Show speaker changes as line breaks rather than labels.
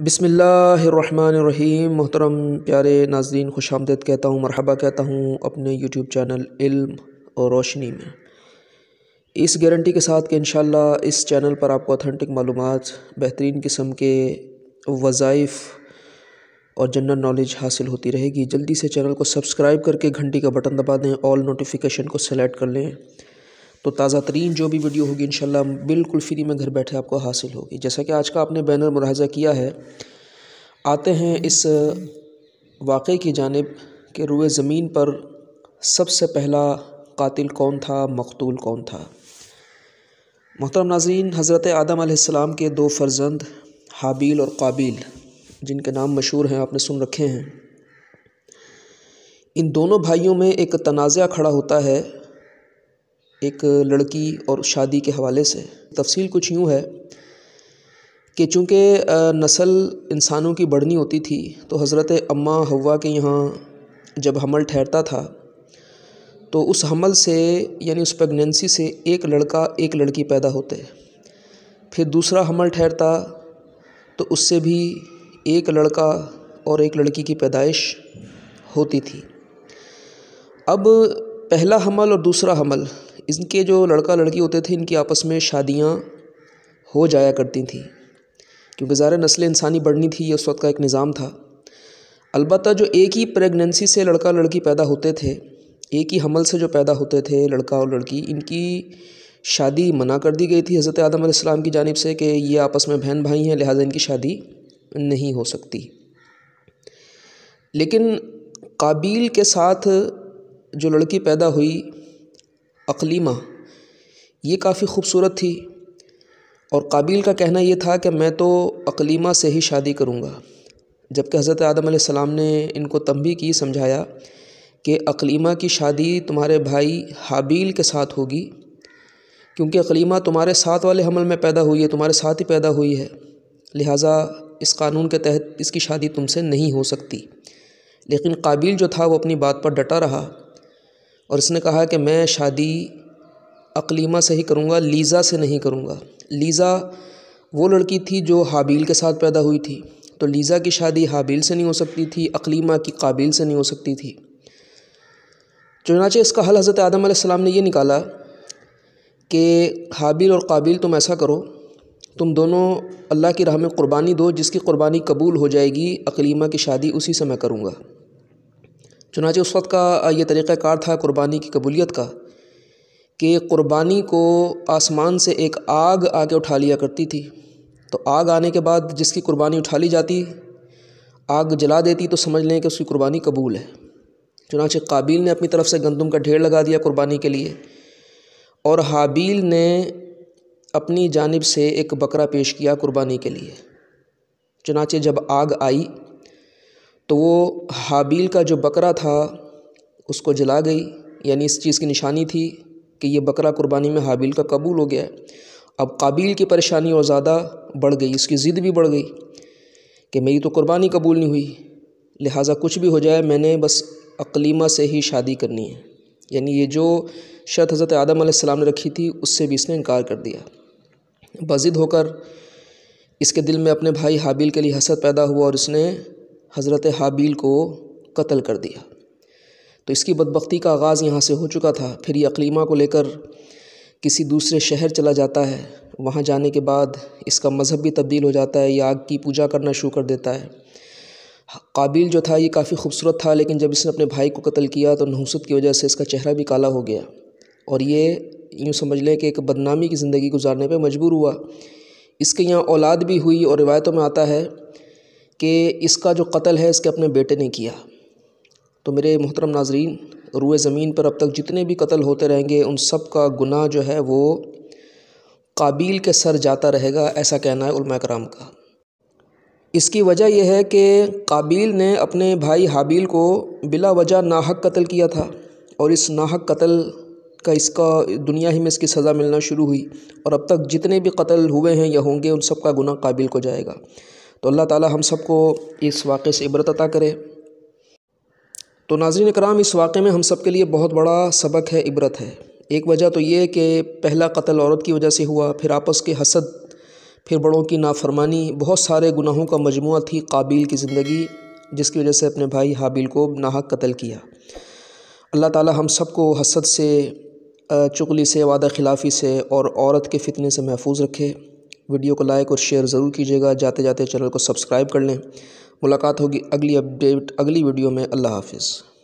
بسم اللہ الرحمن الرحیم۔ محترم پیارے ناظرین، خوش آمدید کہتا ہوں، مرحبا کہتا ہوں اپنے یوٹیوب چینل علم اور روشنی میں، اس گارنٹی کے ساتھ کہ انشاءاللہ اس چینل پر آپ کو اتھینٹک معلومات، بہترین قسم کے وظائف اور جنرل نالج حاصل ہوتی رہے گی۔ جلدی سے چینل کو سبسکرائب کر کے گھنٹی کا بٹن دبا دیں، آل نوٹیفیکیشن کو سلیکٹ کر لیں، تو تازہ ترین جو بھی ویڈیو ہوگی انشاءاللہ بالکل فری میں گھر بیٹھے آپ کو حاصل ہوگی۔ جیسا کہ آج کا آپ نے بینر ملاحظہ کیا ہے، آتے ہیں اس واقعے کی جانب کہ روئے زمین پر سب سے پہلا قاتل کون تھا، مقتول کون تھا۔ محترم ناظرین، حضرت آدم علیہ السلام کے دو فرزند حابیل اور قابیل، جن کے نام مشہور ہیں، آپ نے سن رکھے ہیں، ان دونوں بھائیوں میں ایک تنازعہ کھڑا ہوتا ہے ایک لڑکی اور شادی کے حوالے سے۔ تفصیل کچھ یوں ہے کہ چونکہ نسل انسانوں کی بڑھنی ہوتی تھی، تو حضرت اماں حوا کے یہاں جب حمل ٹھہرتا تھا تو اس حمل سے، یعنی اس پیگننسی سے، ایک لڑکا ایک لڑکی پیدا ہوتے، پھر دوسرا حمل ٹھہرتا تو اس سے بھی ایک لڑکا اور ایک لڑکی کی پیدائش ہوتی تھی۔ اب پہلا حمل اور دوسرا حمل، ان کے جو لڑکا لڑکی ہوتے تھے، ان کی آپس میں شادیاں ہو جایا کرتی تھیں، کیونکہ ظاہر نسل انسانی بڑھنی تھی، یہ اس وقت کا ایک نظام تھا۔ البتہ جو ایک ہی پریگننسی سے لڑکا لڑکی پیدا ہوتے تھے، ایک ہی حمل سے جو پیدا ہوتے تھے لڑکا اور لڑکی، ان کی شادی منع کر دی گئی تھی حضرت آدم علیہ السلام کی جانب سے کہ یہ آپس میں بہن بھائی ہیں، لہٰذا ان کی شادی نہیں ہو سکتی۔ لیکن قابیل کے ساتھ جو لڑکی پیدا ہوئی، اقلیمہ، یہ کافی خوبصورت تھی، اور قابیل کا کہنا یہ تھا کہ میں تو اقلیمہ سے ہی شادی کروں گا، جبکہ حضرت آدم علیہ السلام نے ان کو تنبیہ کی، سمجھایا کہ اقلیمہ کی شادی تمہارے بھائی حابیل کے ساتھ ہوگی، کیونکہ اقلیمہ تمہارے ساتھ والے حمل میں پیدا ہوئی ہے، تمہارے ساتھ ہی پیدا ہوئی ہے، لہٰذا اس قانون کے تحت اس کی شادی تم سے نہیں ہو سکتی۔ لیکن قابیل جو تھا وہ اپنی بات پر ڈٹا رہا، اور اس نے کہا کہ میں شادی اقلیمہ سے ہی کروں گا، لیزا سے نہیں کروں گا۔ لیزا وہ لڑکی تھی جو حابیل کے ساتھ پیدا ہوئی تھی، تو لیزا کی شادی حابیل سے نہیں ہو سکتی تھی، اقلیمہ کی قابیل سے نہیں ہو سکتی تھی۔ چنانچہ اس کا حل حضرت آدم علیہ السلام نے یہ نکالا کہ حابیل اور قابیل تم ایسا کرو، تم دونوں اللہ کی راہ میں قربانی دو، جس کی قربانی قبول ہو جائے گی، اقلیمہ کی شادی اسی سے میں کروں گا۔ چنانچہ اس وقت کا یہ طریقہ کار تھا قربانی کی قبولیت کا کہ قربانی کو آسمان سے ایک آگ آ کے اٹھا لیا کرتی تھی، تو آگ آنے کے بعد جس کی قربانی اٹھا لی جاتی، آگ جلا دیتی، تو سمجھ لیں کہ اس کی قربانی قبول ہے۔ چنانچہ قابیل نے اپنی طرف سے گندم کا ڈھیر لگا دیا قربانی کے لیے، اور حابیل نے اپنی جانب سے ایک بکرا پیش کیا قربانی کے لیے۔ چنانچہ جب آگ آئی تو وہ حابیل کا جو بکرا تھا اس کو جلا گئی، یعنی اس چیز کی نشانی تھی کہ یہ بکرا قربانی میں حابیل کا قبول ہو گیا ہے۔ اب قابیل کی پریشانی اور زیادہ بڑھ گئی، اس کی ضد بھی بڑھ گئی کہ میری تو قربانی قبول نہیں ہوئی، لہٰذا کچھ بھی ہو جائے میں نے بس اقلیمہ سے ہی شادی کرنی ہے، یعنی یہ جو شرط حضرت آدم علیہ السلام نے رکھی تھی اس سے بھی اس نے انکار کر دیا۔ بضد ہو کر اس کے دل میں اپنے بھائی حابیل کے لیے حسد پیدا ہوا، اور اس نے حضرت حابیل کو قتل کر دیا۔ تو اس کی بدبختی کا آغاز یہاں سے ہو چکا تھا۔ پھر یہ اقلیمہ کو لے کر کسی دوسرے شہر چلا جاتا ہے، وہاں جانے کے بعد اس کا مذہب بھی تبدیل ہو جاتا ہے، یہ آگ کی پوجا کرنا شروع کر دیتا ہے۔ قابیل جو تھا یہ کافی خوبصورت تھا، لیکن جب اس نے اپنے بھائی کو قتل کیا تو نحوست کی وجہ سے اس کا چہرہ بھی کالا ہو گیا، اور یہ یوں سمجھ لیں کہ ایک بدنامی کی زندگی گزارنے پہ مجبور ہوا۔ اس کے یہاں اولاد بھی ہوئی، اور روایتوں میں آتا ہے کہ اس کا جو قتل ہے اس کے اپنے بیٹے نے کیا۔ تو میرے محترم ناظرین، روئے زمین پر اب تک جتنے بھی قتل ہوتے رہیں گے ان سب کا گناہ جو ہے وہ قابیل کے سر جاتا رہے گا، ایسا کہنا ہے علماء کرام کا۔ اس کی وجہ یہ ہے کہ قابیل نے اپنے بھائی حابیل کو بلا وجہ ناحق قتل کیا تھا، اور اس ناحق قتل کا اس کا دنیا ہی میں اس کی سزا ملنا شروع ہوئی، اور اب تک جتنے بھی قتل ہوئے ہیں یا ہوں گے ان سب کا گناہ قابیل کو جائے گا۔ تو اللہ تعالی ہم سب کو اس واقعے سے عبرت عطا کرے۔ تو ناظرین کرام، اس واقعے میں ہم سب کے لیے بہت بڑا سبق ہے، عبرت ہے۔ ایک وجہ تو یہ کہ پہلا قتل عورت کی وجہ سے ہوا، پھر آپس کے حسد پھر بڑوں کی نافرمانی، بہت سارے گناہوں کا مجموعہ تھی قابیل کی زندگی، جس کی وجہ سے اپنے بھائی حابیل کو ناحق قتل کیا۔ اللہ تعالی ہم سب کو حسد سے، چغلی سے، وعدہ خلافی سے اور عورت کے فتنے سے محفوظ رکھے۔ ویڈیو کو لائک اور شیئر ضرور کیجیے گا، جاتے جاتے چینل کو سبسکرائب کر لیں۔ ملاقات ہوگی اگلی ویڈیو میں۔ اللہ حافظ۔